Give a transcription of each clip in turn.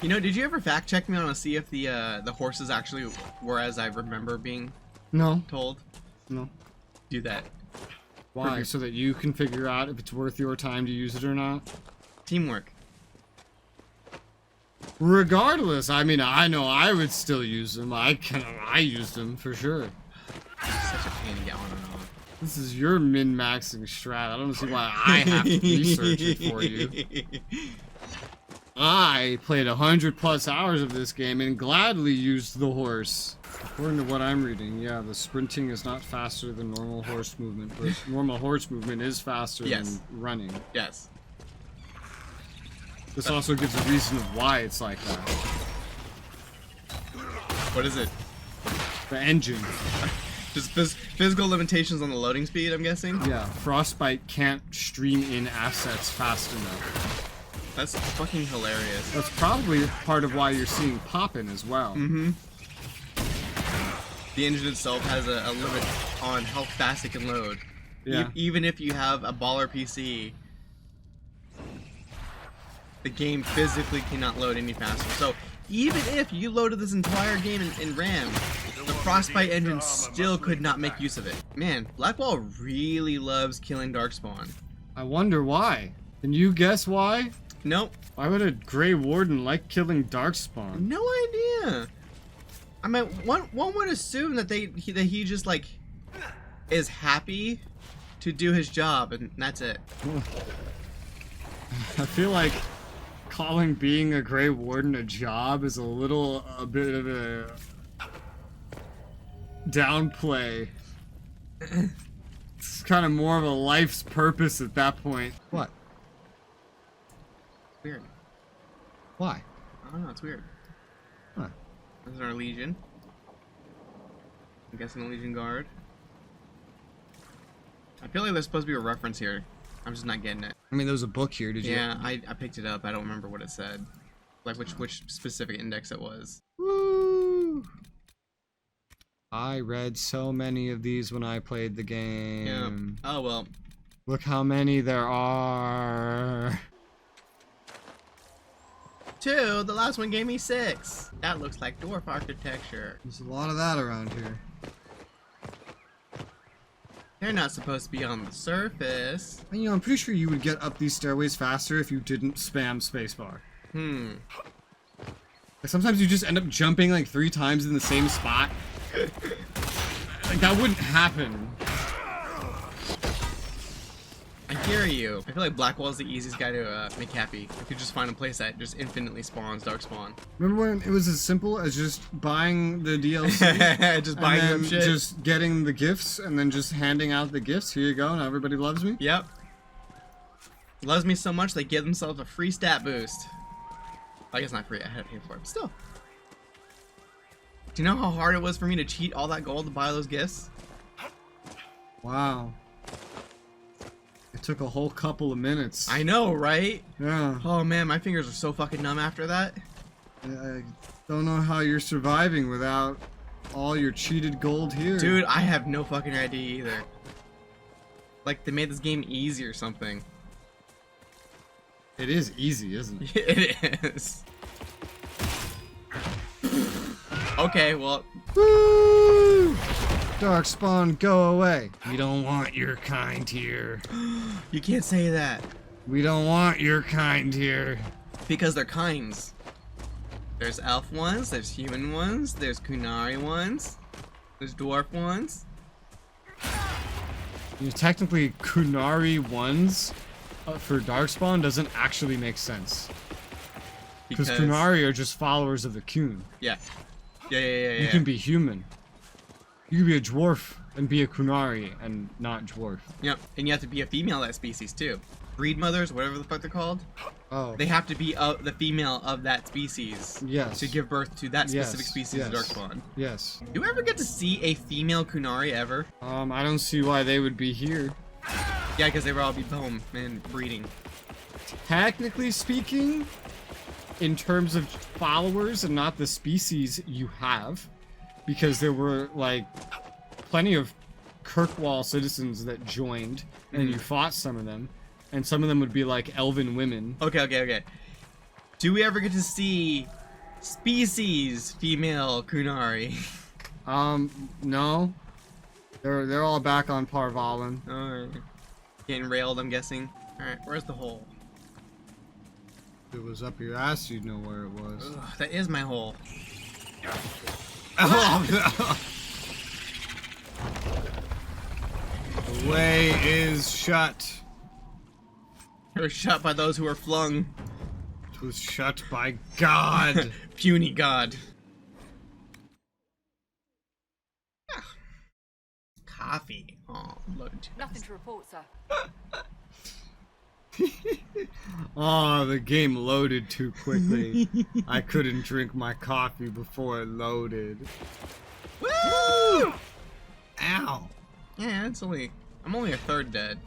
You know, did you ever fact check me on to see if the horses actually were as I remember being No. told? No. Do that. Why? So that you can figure out if it's worth your time to use it or not? Teamwork. Regardless, I mean, I know I would still use them. I used them for sure. Such a pain to get on and on. This is your min-maxing strat. I don't see why I have to research it for you. I played 100+ hours of this game and gladly used the horse. According to what I'm reading, yeah, the sprinting is not faster than normal horse movement, but normal horse movement is faster than running. Yes. This also gives a reason of why it's like that. What is it? The engine. Just physical limitations on the loading speed, I'm guessing? Yeah, Frostbite can't stream in assets fast enough. That's fucking hilarious. That's probably part of why you're seeing poppin' as well. Mm-hmm. The engine itself has a limit on how fast it can load. Yeah. Even if you have a baller PC, the game physically cannot load any faster. So even if you loaded this entire game in RAM, the Frostbite engine still could not make use of it. Man, Blackwall really loves killing Darkspawn. I wonder why. Can you guess why? Nope. Why would a Grey Warden like killing Darkspawn? No idea. I mean, one would assume that he just like is happy to do his job, and that's it. I feel like calling being a Grey Warden a job is a bit of a downplay. It's kind of more of a life's purpose at that point. What? Weird. Why? I don't know. It's weird. Huh. This is our Legion. I'm guessing a Legion Guard. I feel like there's supposed to be a reference here. I'm just not getting it. I mean, there was a book here. Did you? Yeah, I picked it up. I don't remember what it said. Like which specific index it was. Woo! I read so many of these when I played the game. Yeah. Oh well. Look how many there are. 2. The last one gave me 6. That looks like dwarf architecture. There's a lot of that around here. They're not supposed to be on the surface. And, you know, I'm pretty sure you would get up these stairways faster if you didn't spam spacebar. Like, sometimes you just end up jumping like 3 times in the same spot. Like, that wouldn't happen. I hear you. I feel like Blackwall is the easiest guy to make happy. You could just find a place that just infinitely spawns Darkspawn. Remember when it was as simple as just buying the DLC? Just buying them shit? Just getting the gifts and then just handing out the gifts. Here you go, now everybody loves me? Yep. Loves me so much they give themselves a free stat boost. I guess not free, I had to pay for it, but still. Do you know how hard it was for me to cheat all that gold to buy those gifts? Wow. It took a whole couple of minutes. I know, right? Yeah. Oh man, my fingers are so fucking numb after that. I don't know how you're surviving without all your cheated gold here. Dude, I have no fucking idea either. Like, they made this game easy or something. It is easy, isn't it? It is. Okay, well. Woo! Darkspawn, go away. We don't want your kind here. You can't say that. We don't want your kind here. Because they're kinds. There's elf ones, there's human ones, there's Kunari ones, there's dwarf ones. You know, technically, Kunari ones for Darkspawn doesn't actually make sense. Because Kunari are just followers of the Kun. Yeah. Yeah. You can be human. You can be a dwarf and be a Kunari and not dwarf. Yep, and you have to be a female of that species too. Breed mothers, whatever the fuck they're called. Oh. They have to be the female of that species. Yes. To give birth to that specific species of yes. Darkspawn. Yes. Do you ever get to see a female Kunari ever? I don't see why they would be here. Yeah, because they would all be home and breeding. Technically speaking, in terms of followers and not the species you have, because there were like plenty of Kirkwall citizens that joined, and you fought some of them, and some of them would be like elven women. Okay. Do we ever get to see species female Kunari? No. They're all back on Parvalin. Alright. Getting railed, I'm guessing. Alright, where's the hole? If it was up your ass, you'd know where it was. Ugh, that is my hole. Oh, no. The way is shut. It was shut by those who were flung. It was shut by God. Puny God. Coffee. Oh, loaded too Nothing fast. to report, sir. Oh, the game loaded too quickly. I couldn't drink my coffee before it loaded. Woo! Ow. Yeah, I'm only a third dead.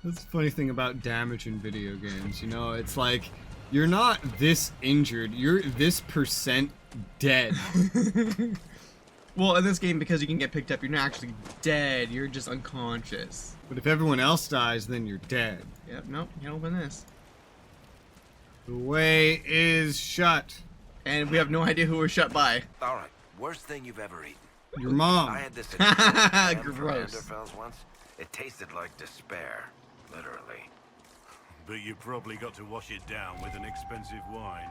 That's the funny thing about damage in video games, you know? It's like, you're not this injured, you're this percent dead. Well, in this game, because you can get picked up, you're not actually dead, you're just unconscious. But if everyone else dies, then you're dead. Yep, nope, can't open this. The way is shut. And we have no idea who we're shut by. Alright, worst thing you've ever eaten. Your mom. I had this at Gross. Gross. Once. It tasted like despair, literally. But you probably got to wash it down with an expensive wine.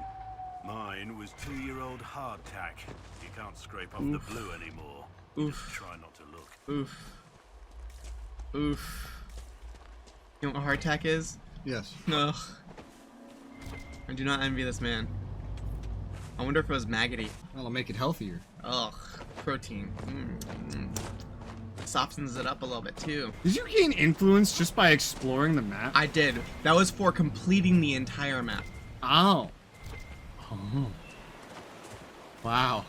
Mine was 2-year-old hardtack. You can't scrape off the blue anymore. Oof. Just try not to look. Oof. Oof. You know what hardtack is? Yes. Ugh. I do not envy this man. I wonder if it was maggoty. That'll make it healthier. Ugh. Protein. Softens it up a little bit too. Did you gain influence just by exploring the map? I did. That was for completing the entire map. Oh. Oh. Wow.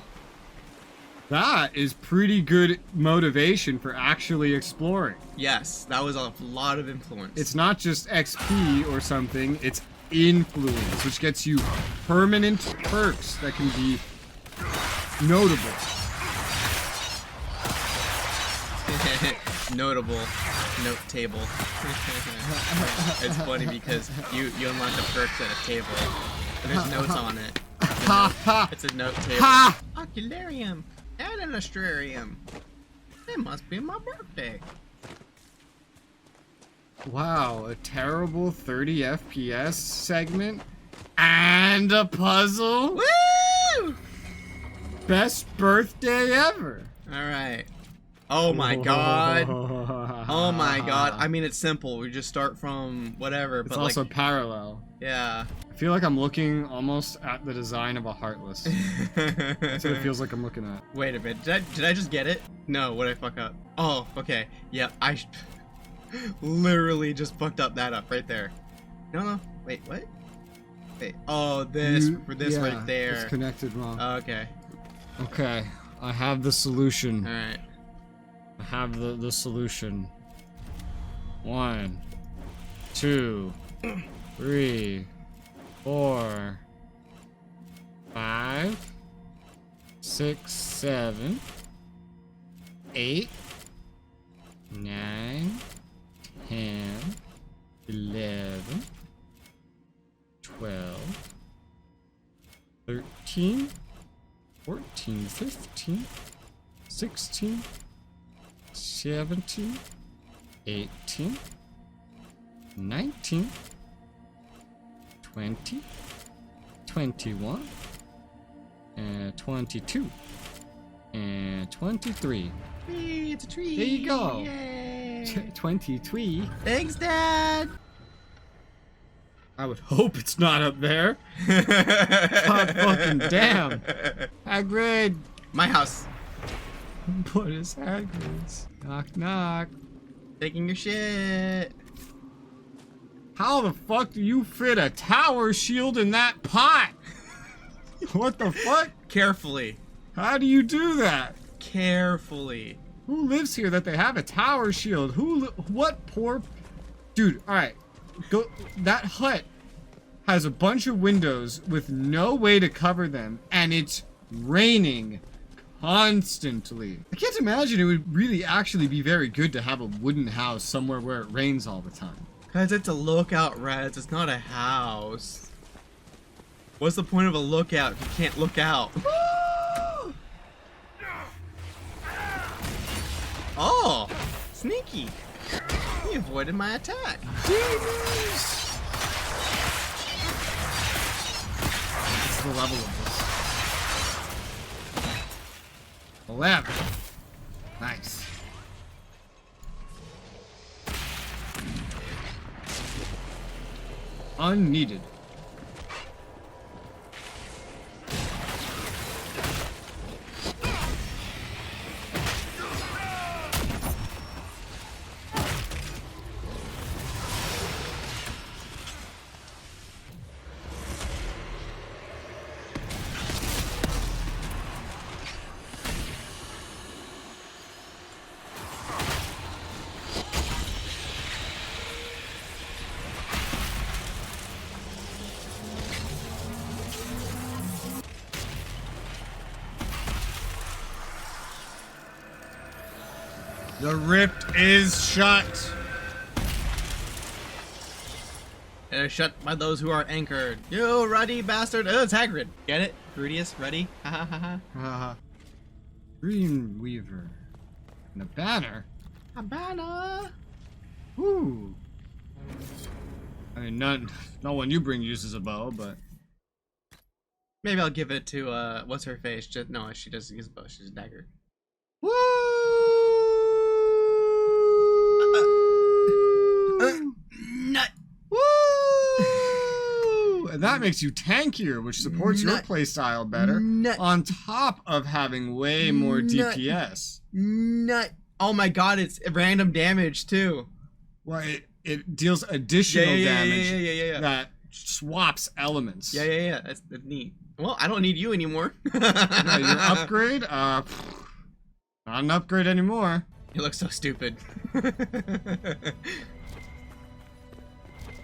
That is pretty good motivation for actually exploring. Yes, that was a lot of influence. It's not just XP or something, it's influence, which gets you permanent perks that can be notable. Notable note table. It's funny because you unlock the perks at a table. There's notes on it. It's a note table. Ocularium and an astrarium. It must be my birthday. Wow, a terrible 30 FPS segment and a puzzle. Woo! Best birthday ever. All right. Oh my god. Oh my god. I mean, it's simple. We just start from whatever. It's but also like, parallel. yeah. I feel like I'm looking almost at the design of a Heartless. That's what it feels like I'm looking at. Wait a minute. Did I just get it? No. What did I fuck up? Oh, okay. Yeah, I literally just fucked up that up right there. No. Wait, what? Wait. Oh, this right there. It's connected wrong. Okay. Okay, I have the solution. All right. I have the solution. 1, 2, 3, 4, 5, 6, 7, 8, 9, 10, 11, 12, 13, 14, 15, 16, 17, 18, 19, 20, 21, and 22, and 23. Hey, it's a tree. There you go. Yay. 23. Thanks, Dad. I would hope it's not up there. God fucking damn. Hagrid. My house. What is Hagrid's? Knock knock. Taking your shit. How the fuck do you fit a tower shield in that pot? What the fuck? Carefully. How do you do that? Carefully. Who lives here that they have a tower shield? What poor... Dude, alright. Go. That hut has a bunch of windows with no way to cover them, and it's raining constantly. I can't imagine it would really actually be very good to have a wooden house somewhere where it rains all the time. Cause it's a lookout, Rez. It's not a house. What's the point of a lookout if you can't look out? Oh, sneaky. He avoided my attack. What's the level of this? 11. Nice. Unneeded. The rift is shut. It is shut by those who are anchored. You ruddy bastard. Oh, it's Hagrid. Get it? Rudius, ruddy. Ha ha ha ha. Green Weaver. And a banner. A banner. Ooh. I mean, no one you bring uses a bow, but Maybe I'll give it to, what's her face? No, she doesn't use a bow. She's a dagger. woo! Nut. Woo! And that makes you tankier, which supports your Nut. playstyle better. Nut. On top of having way more Nut. DPS. Nut. Oh my god, it's random damage too. Well, it deals additional damage Yeah. that swaps elements. Yeah. That's neat. Well, I don't need you anymore. Now, your upgrade? Not an upgrade anymore. You look so stupid.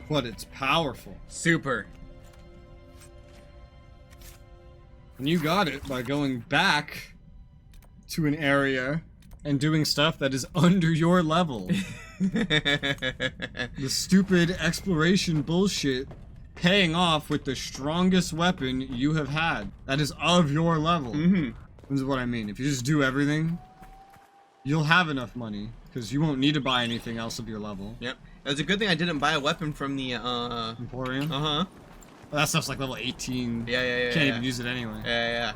But it's powerful. Super. And you got it by going back to an area and doing stuff that is under your level. The stupid exploration bullshit paying off with the strongest weapon you have had that is of your level. Mm-hmm. This is what I mean. If you just do everything, you'll have enough money because you won't need to buy anything else of your level. Yep. It's a good thing I didn't buy a weapon from the, Emporium? Uh-huh. Well, that stuff's like level 18. Yeah. Can't even use it anyway. Yeah.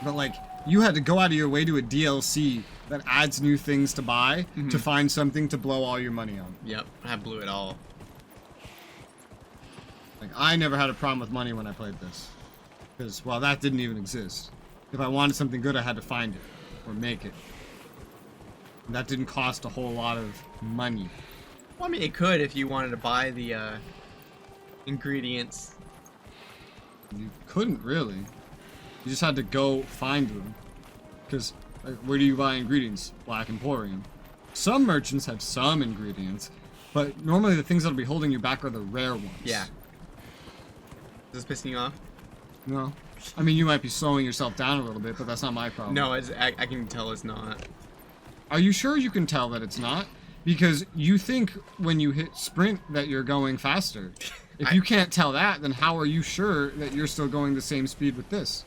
But like, you had to go out of your way to a DLC that adds new things to buy to find something to blow all your money on. Yep. I blew it all. Like, I never had a problem with money when I played this. Because, well, that didn't even exist. If I wanted something good, I had to find it. Or make it. And that didn't cost a whole lot of money. Well, I mean, it could if you wanted to buy the, ingredients. You couldn't really. You just had to go find them. Because, like, where do you buy ingredients? Black Emporium. Some merchants have some ingredients, but normally the things that'll be holding you back are the rare ones. Yeah. Is this pissing you off? No. I mean, you might be slowing yourself down a little bit, but that's not my problem. No, I can tell it's not. Are you sure you can tell that it's not? Because you think when you hit sprint that you're going faster. If you can't tell that, then how are you sure that you're still going the same speed with this?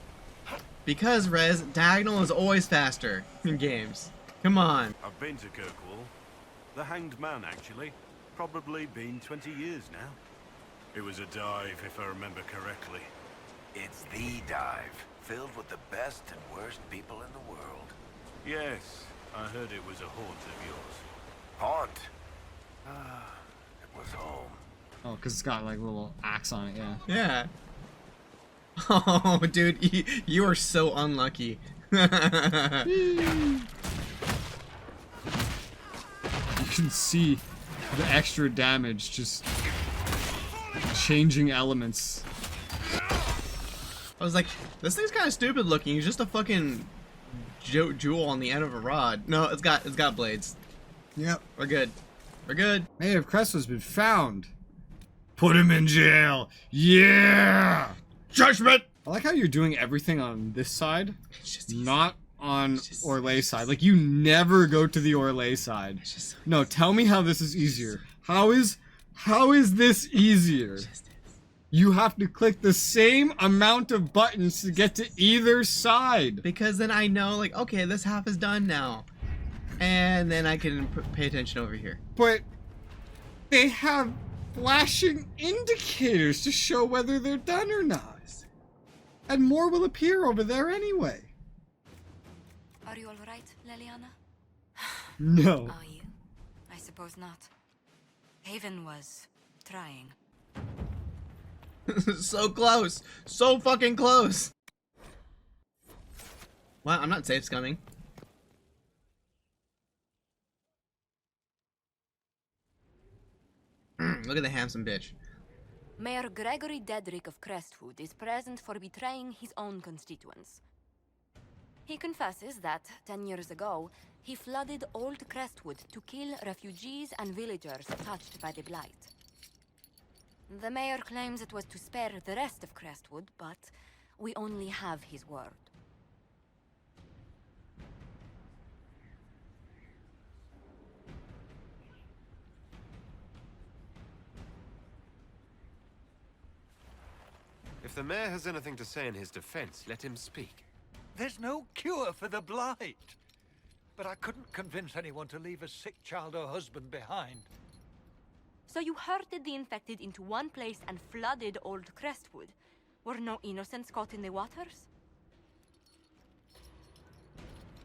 Because, Rez, diagonal is always faster in games. Come on. I've been to Kirkwall. The Hanged Man, actually. Probably been 20 years now. It was a dive, if I remember correctly. It's the dive, filled with the best and worst people in the world. Yes, I heard it was a haunt of yours. Haunt. It was home. Oh, because it's got like a little axe on it, yeah. Yeah. Oh, dude, you are so unlucky. You can see the extra damage just changing elements. I was like, this thing's kind of stupid looking. It's just a fucking jewel on the end of a rod. No, it's got blades. Yep. We're good. We're good. Maid of Crest has been found. Put him in jail. Yeah. Judgment. I like how you're doing everything on this side, It's just easy. not on Orlais side. Like, you never go to the Orlais side. No, tell me how this is easier. How is this easier? You have to click the same amount of buttons to get to either side. Because then I know, like, okay, this half is done now. And then I can pay attention over here. But they have flashing indicators to show whether they're done or not. And more will appear over there anyway. Are you alright, Leliana? No. Are you? I suppose not. Haven was trying. So close. So fucking close. Well, I'm not safe scumming. Look at the handsome bitch. Mayor Gregory Dedrick of Crestwood is present for betraying his own constituents. He confesses that, 10 years ago, he flooded Old Crestwood to kill refugees and villagers touched by the Blight. The mayor claims it was to spare the rest of Crestwood, but we only have his word. If the mayor has anything to say in his defense, let him speak. There's no cure for the Blight. But I couldn't convince anyone to leave a sick child or husband behind. So you herded the infected into one place and flooded Old Crestwood? Were no innocents caught in the waters?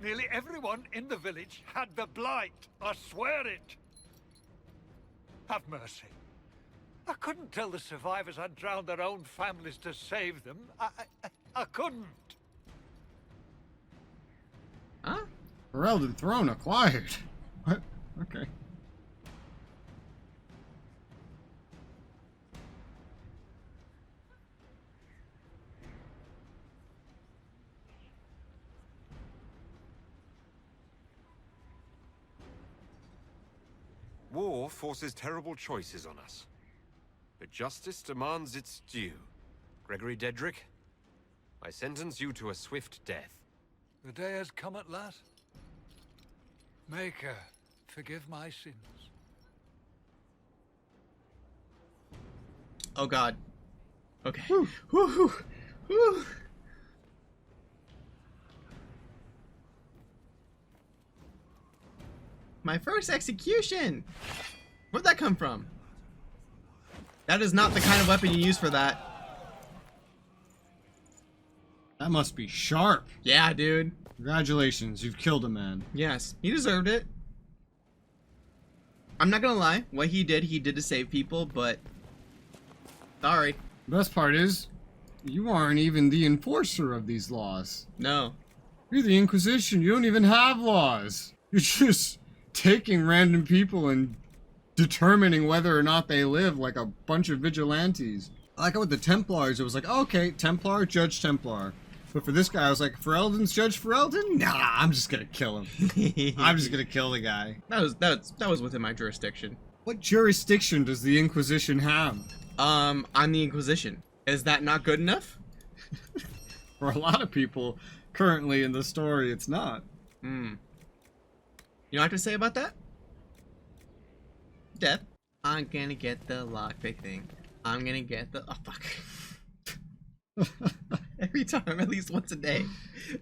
Nearly everyone in the village had the Blight. I swear it. Have mercy. I couldn't tell the survivors I'd drowned their own families to save them. I couldn't. Huh? Ferelden throne acquired. What? Okay. War forces terrible choices on us. But justice demands its due. Gregory Dedrick, I sentence you to a swift death. The day has come at last. Maker, forgive my sins. Oh god. Okay. Whew. Whew. Whew. My first execution! Where'd that come from? That is not the kind of weapon you use for that. That must be sharp. Yeah, dude. Congratulations, you've killed a man. Yes, he deserved it. I'm not gonna lie, what he did to save people, but... Sorry. The best part is, you aren't even the enforcer of these laws. No. You're the Inquisition, you don't even have laws. You're just taking random people and determining whether or not they live like a bunch of vigilantes. Like with the Templars, it was like, oh, okay, Templar, Judge Templar. But for this guy, I was like, Ferelden's Judge Ferelden? Nah, I'm just gonna kill him. I'm just gonna kill the guy. That was within my jurisdiction. What jurisdiction does the Inquisition have? I'm the Inquisition. Is that not good enough? For a lot of people, currently in the story, it's not. Hmm. You know what I have to say about that? Death. I'm gonna get the lockpick thing. I'm gonna get the... Oh, fuck. Every time, at least once a day.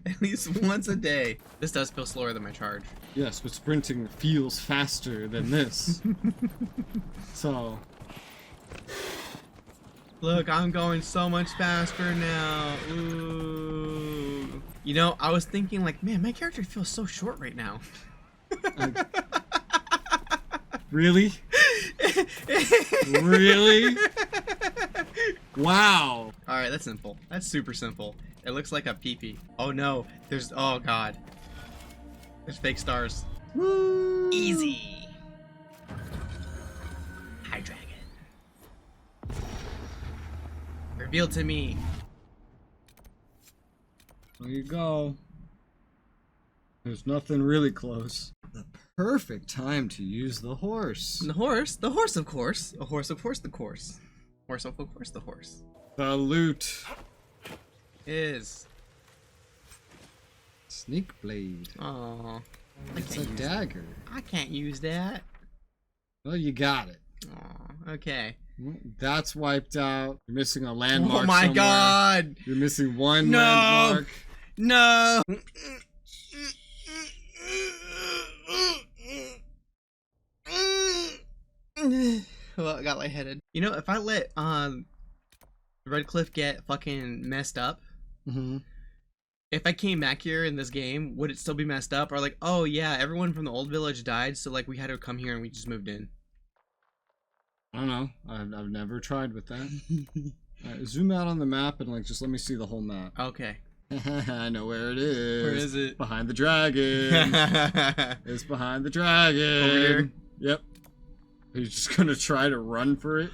At least once a day. This does feel slower than my charge. Yes, but sprinting feels faster than this. So... Look, I'm going so much faster now. Ooh. You know, I was thinking like, man, my character feels so short right now. Really? Really? Wow. Alright, that's simple. That's super simple. It looks like a peepee. Oh no, there's, oh god. There's fake stars. Woo. Easy. High dragon. Revealed to me. There you go. There's nothing really close. The perfect time to use the horse. And the horse of course. A horse of course the course. Horse of course the horse. The loot. Is Snake blade. Oh, It's a dagger. I can't use that. Well, you got it. Oh, okay. That's wiped out. You're missing a landmark. Oh my somewhere. god! You're missing one No! landmark. No! Well, I got lightheaded. You know, if I let Redcliffe get fucking messed up, if I came back here in this game, would it still be messed up? Or like, oh yeah, everyone from the old village died, so like we had to come here and we just moved in. I don't know. I've never tried with that. Alright, zoom out on the map and like just let me see the whole map. Okay. I know where it is. Where is it? Behind the dragon. It's behind the dragon. Over here? Yep. Are you just gonna try to run for it?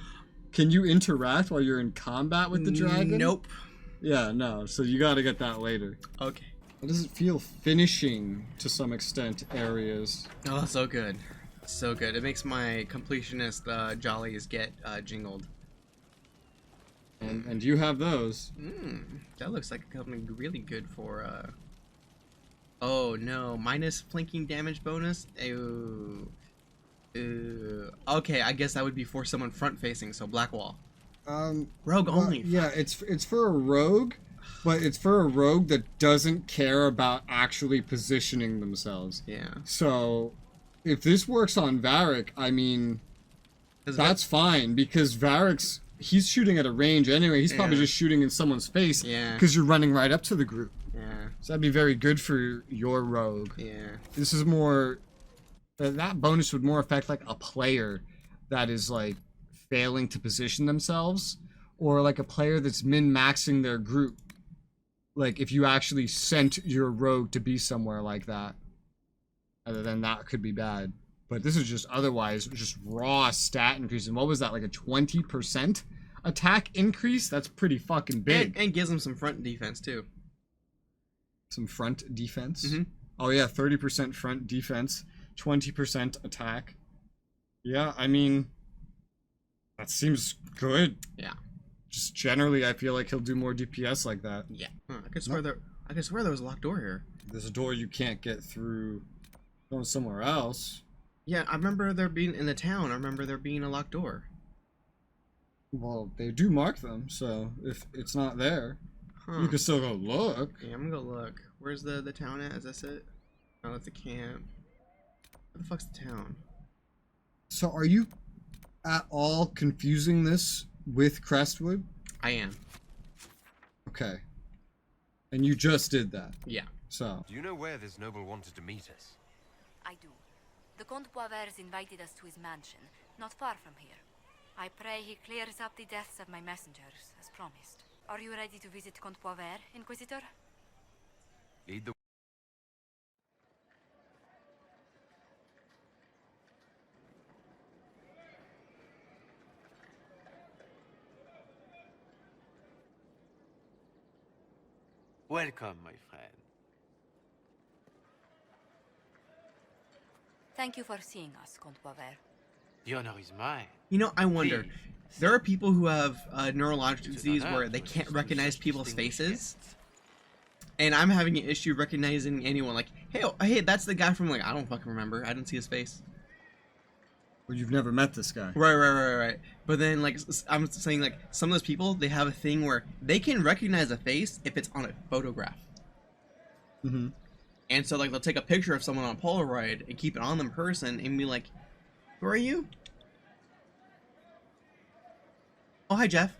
Can you interact while you're in combat with the dragon? Nope. Yeah, no. So you gotta get that later. Okay. How does it feel finishing to some extent areas? Oh, so good. So good. It makes my completionist jollies get jingled. And you have those. That looks like something really good for oh no, minus flanking damage bonus. Ew. Okay, I guess that would be for someone front facing, so black wall. Rogue well, only. Yeah, it's for a rogue, but it's for a rogue that doesn't care about actually positioning themselves. Yeah. So if this works on Varric, I mean, that's fine, because Varric's, he's shooting at a range anyway. He's probably just shooting in someone's face. Yeah. Because you're running right up to the group. Yeah. So that'd be very good for your rogue. Yeah. This is more, that bonus would more affect like a player that is like failing to position themselves, or like a player that's min-maxing their group. Like if you actually sent your rogue to be somewhere like that, then that could be bad. But this is just otherwise just raw stat increase. And what was that, like a 20% attack increase? That's pretty fucking big. And gives them some front defense too. Some front defense? Mm-hmm. Oh yeah, 30% front defense, 20% attack. Yeah, I mean, that seems good. Yeah. Just generally, I feel like he'll do more DPS like that. Yeah. Huh, I could swear there was a locked door here. There's a door you can't get through going somewhere else. Yeah, I remember there being in the town. I remember there being a locked door. Well, they do mark them, so if it's not there, Huh. you can still go look. Yeah, I'm gonna go look. Where's the town at? Is this it? Oh, that's the camp. Where the fuck's the town? So are you at all confusing this with Crestwood? I am. Okay. And you just did that. Yeah. So. Do you know where this noble wanted to meet us? I do. The Comte Poivers invited us to his mansion, not far from here. I pray he clears up the deaths of my messengers, as promised. Are you ready to visit Comte Poivers, Inquisitor? Lead the Welcome, my friend. Thank you for seeing us, Comte Poivers. The honor is mine. You know, I wonder. Please. There are people who have neurological It's disease an honor where they to can't assist recognize such people's distinguished faces. guests. And I'm having an issue recognizing anyone. Like, hey, hey, that's the guy from, like, I don't fucking remember. I didn't see his face. Well, you've never met this guy. Right. But then, like, I'm saying, like, some of those people, they have a thing where they can recognize a face if it's on a photograph. Mm-hmm. And so, like, they'll take a picture of someone on Polaroid and keep it on them person and be like, who are you? Oh, hi, Jeff.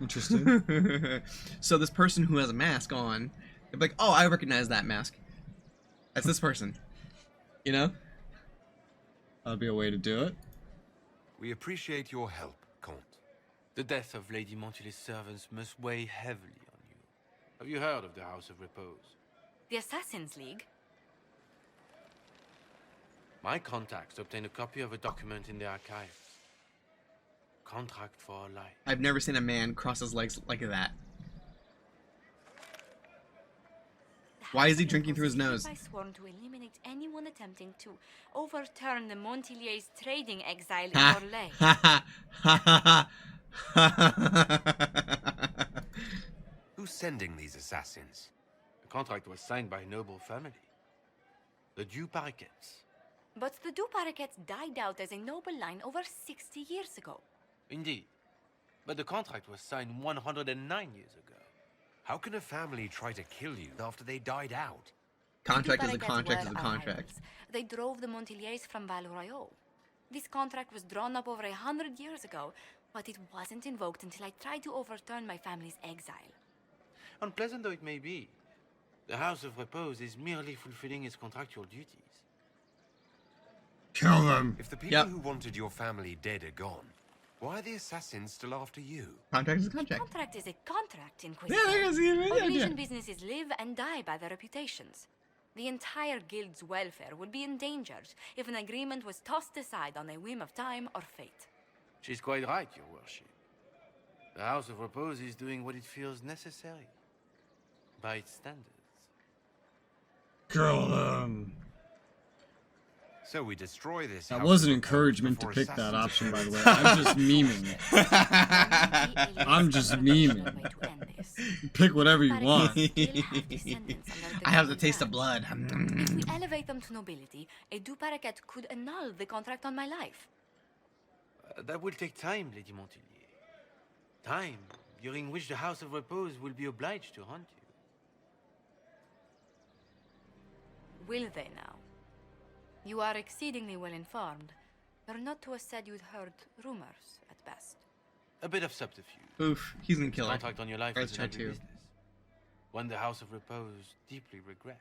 Interesting. So this person who has a mask on, they're like, oh, I recognize that mask. That's this person. You know? That'd be a way to do it. We appreciate your help, Comte. The death of Lady Montily's servants must weigh heavily on you. Have you heard of the House of Repose? The Assassin's League? My contacts obtained a copy of a document in the archives. Contract for a life. I've never seen a man cross his legs like that. Why is he drinking through his nose? I sworn to eliminate anyone attempting to overturn the Montily's trading exile in Orlais. Who's sending these assassins? The contract was signed by a noble family. The Du Paraquets. But the Du Paraquets died out as a noble line over 60 years ago. Indeed. But the contract was signed 109 years ago. How can a family try to kill you after they died out? Contract The is a Du contract Paraquets is a were contract. rivals. They drove the Montiliers from Val Royaux. This contract was drawn up over 100 years ago, but it wasn't invoked until I tried to overturn my family's exile. Unpleasant though it may be, the House of Repose is merely fulfilling its contractual duties. Kill them. If the people Yep. who wanted your family dead are gone, why are the assassins still after you? Contract is a contract. Contract is a contract, Inquisitor. Yeah, they're gonna see it. Oblation businesses live and die by their reputations. The entire guild's welfare would be endangered if an agreement was tossed aside on a whim of time or fate. She's quite right, Your Worship. The House of Repose is doing what it feels necessary, by its standards. Kill them. So we destroy this. That House was an of Repose encouragement to before pick that assassins option, by the way. approach. I'm just memeing. I'm just memeing. Pick whatever you want. I have the taste of blood. If we elevate them to nobility, a Du Paraquet could annul the contract on my life. That will take time, Lady Montilier. Time during which the House of Repose will be obliged to hunt you. Will they now? You are exceedingly well informed. You're not to have said you'd heard rumors, at best. A bit of subterfuge. Oof, he's gonna kill her. Contract on your life Earth is an ugly tattoo. business. One the House of Repose deeply regrets.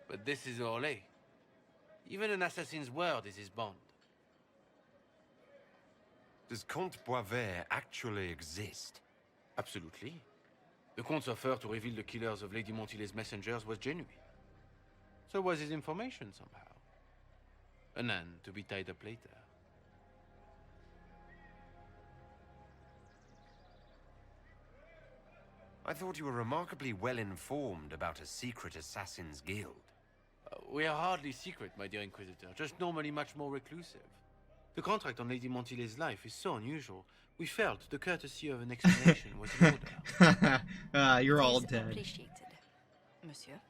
But this is Orlais. Even an assassin's word is his bond. Does Comte Boisvert actually exist? Absolutely. The Comte's offer to reveal the killers of Lady Montilier's messengers was genuine. So was his information somehow. An end to be tied up later. I thought you were remarkably well informed about a secret assassins guild. We are hardly secret, my dear Inquisitor, just normally much more reclusive. The contract on Lady Montilier's life is so unusual, we felt the courtesy of an explanation was in order. You're all It is dead. appreciated, monsieur.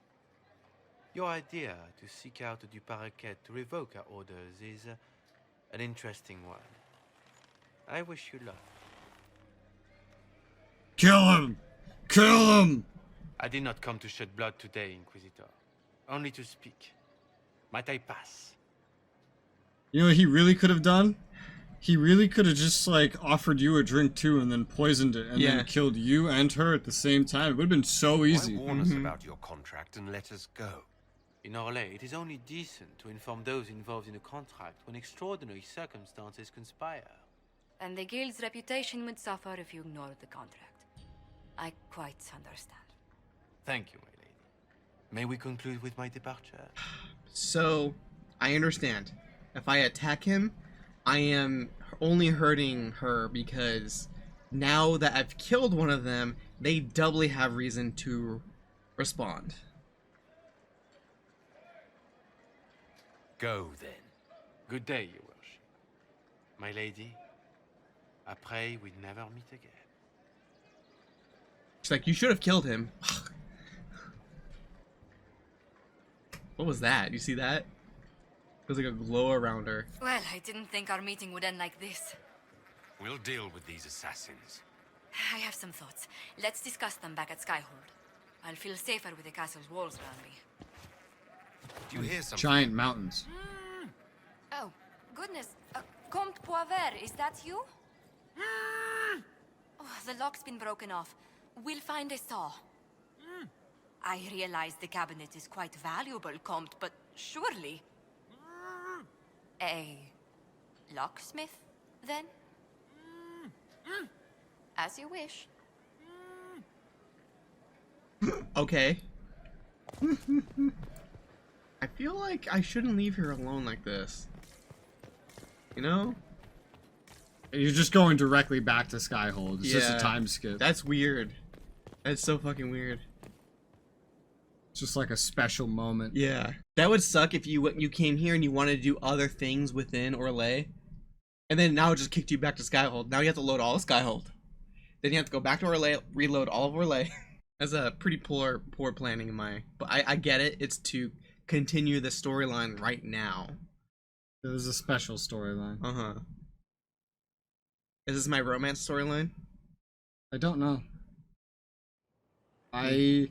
Your idea to seek out the Du Paraquet to revoke our orders is an interesting one. I wish you luck. Kill him! Kill him! I did not come to shed blood today, Inquisitor. Only to speak. Might I pass? You know what he really could have done? He really could have just, like, offered you a drink too and then poisoned it and Yeah. then killed you and her at the same time. It would have been so easy. Why warn us about your contract and let us go? In Orlais, it is only decent to inform those involved in a contract when extraordinary circumstances conspire. And the guild's reputation would suffer if you ignored the contract. I quite understand. Thank you, my lady. May we conclude with my departure? So, I understand. If I attack him, I am only hurting her because now that I've killed one of them, they doubly have reason to respond. Go then. Good day, Your Worship. My lady, I pray we never meet again. She's like, you should have killed him. What was that? You see that? There's like a glow around her. Well, I didn't think our meeting would end like this. We'll deal with these assassins. I have some thoughts. Let's discuss them back at Skyhold. I'll feel safer with the castle's walls around me. Do you hear something? Giant mountains. Oh, goodness. Comte Poivert, is that you? Oh, the lock's been broken off. We'll find a saw. I realize the cabinet is quite valuable, Comte, but surely... A locksmith, then? As you wish. Okay. I feel like I shouldn't leave her alone like this. You know? You're just going directly back to Skyhold. It's just Yeah. a time skip. That's weird. That's so fucking weird. It's just like a special moment. Yeah. That would suck if you came here and you wanted to do other things within Orlais. And then now it just kicked you back to Skyhold. Now you have to load all of Skyhold. Then you have to go back to Orlais, reload all of Orlais. That's a pretty poor planning in my... But I get it. It's to continue the storyline right now. There's a special storyline. Uh-huh. Is this my romance storyline? I don't know. I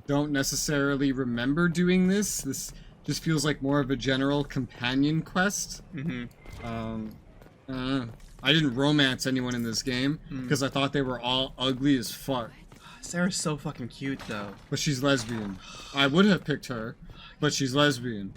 don't necessarily remember doing this. This just feels like more of a general companion quest. I didn't romance anyone in this game because I thought they were all ugly as fuck. Sarah's so fucking cute, though. But she's lesbian. I would have picked her, but she's lesbian.